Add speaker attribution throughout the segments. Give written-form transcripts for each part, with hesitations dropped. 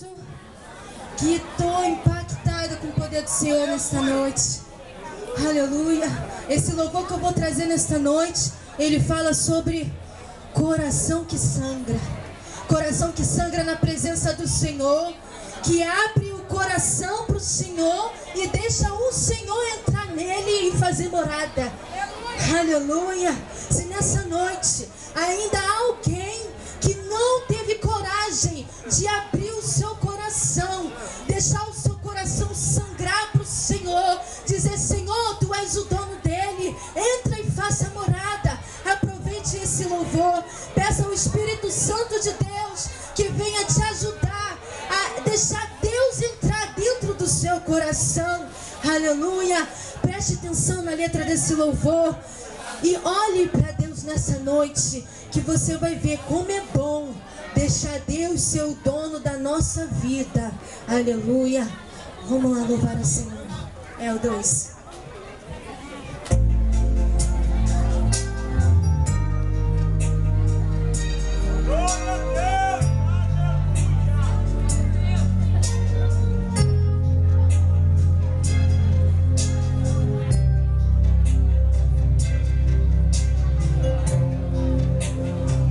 Speaker 1: confesso que estou impactada com o poder do Senhor nesta noite. Aleluia. Esse louvor que eu vou trazer nesta noite, ele fala sobre coração que sangra. Coração que sangra na presença do Senhor, que abre o coração para o Senhor e deixa o Senhor entrar nele e fazer morada. Aleluia. Se nessa noite ainda há alguém que não teve coragem de abrir o seu coração, deixar o seu coração sangrar para o Senhor, dizer: Senhor, Tu és o dono dele, entra e faça morada. Aproveite esse louvor, peça ao Espírito Santo de Deus que venha te ajudar a deixar Deus entrar dentro do seu coração. Aleluia. Preste atenção na letra desse louvor e olhe para Deus nessa noite, que você vai ver como é bom deixar Deus ser o dono da nossa vida. Aleluia. Vamos lá louvar o Senhor. É o 2.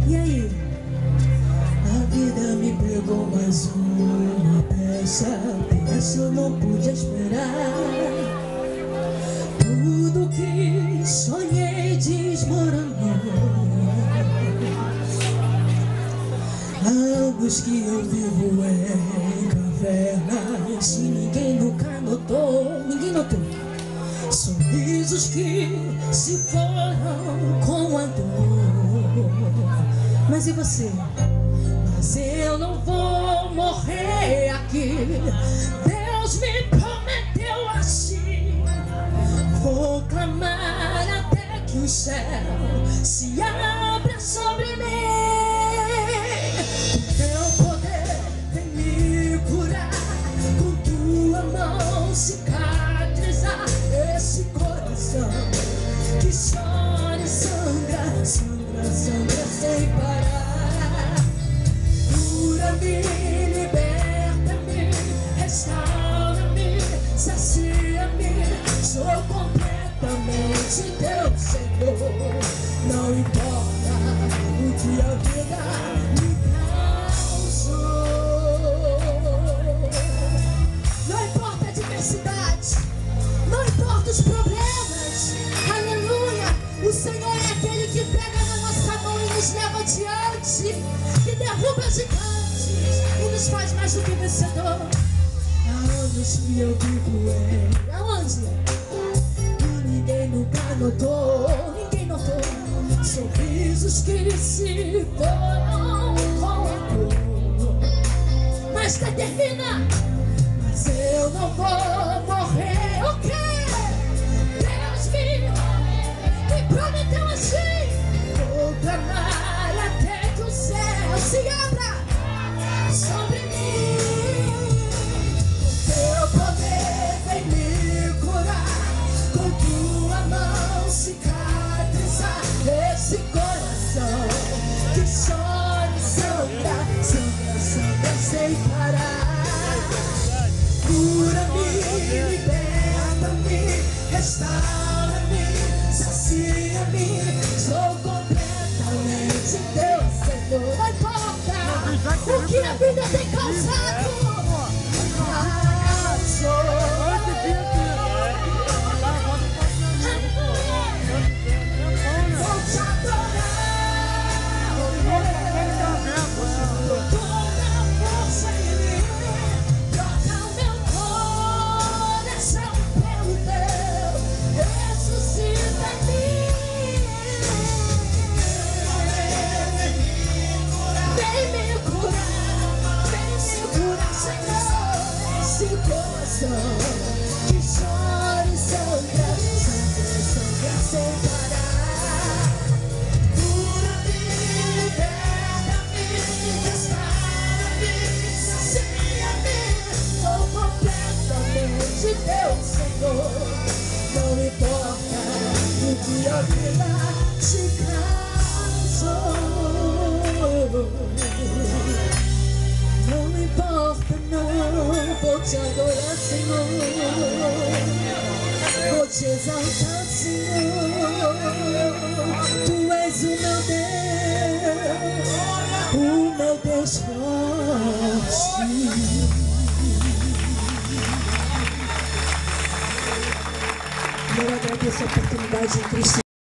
Speaker 2: E aí? A vida me pegou mais uma peça. Eu não pude esperar. Tudo que sonhei desmoronou. Há anos que eu vivo em cavernas e ninguém nunca notou. Ninguém notou. Sorrisos que se foram com a dor.
Speaker 1: Mas e você?
Speaker 2: Mas eu não vou morrer aqui. Deus me prometeu assim. Vou clamar até que o céu se abra sobre mim. O teu poder vem me curar. Com tua mão cicatrizar esse coração que chora e sangra, sangra, sangra sem parar. Cura-me, liberta-me, restaura-me, sacia-me. Sou completamente teu Senhor. Não importa o que a vida me causou. Não importa a adversidade, não importa os problemas. Aleluia. O Senhor é aquele que pega na nossa mão e nos leva adiante, que derruba gigantes e nos faz mais do que vencedor. Há anos que eu vivo em... Aonde? E ninguém nunca notou. Ninguém notou. Sorrisos que se foram com a dor. Mas determina. Mas eu não vou morrer. O quê? Deus me prometeu assim. Vou clamar até que o céu se abra sobre mim. O teu poder vem me curar. Com tua mão cicatrizar esse coração que chora e sangra, sangra, sangra sem parar. Cura-me, liberta-me, restaura-me, sacia-me. Sou completamente teu Senhor. Não importa o que a vida tem causado. Vou te adorar. Toda a força em mim. Troca o meu coração pelo teu. Ressuscita em mim. Vem me curar, Senhor. Esse coração que chora e sangra, sangra, sangra sem parar. Cura-me, liberta-me, restaura-me, sacia-me. Sou completamente teu Senhor. Não importa o que a vida te causou. Não importa te adorar, Senhor. Vou te exaltar, Senhor. Tu és o meu Deus forte. Eu agradeço a oportunidade em Cristo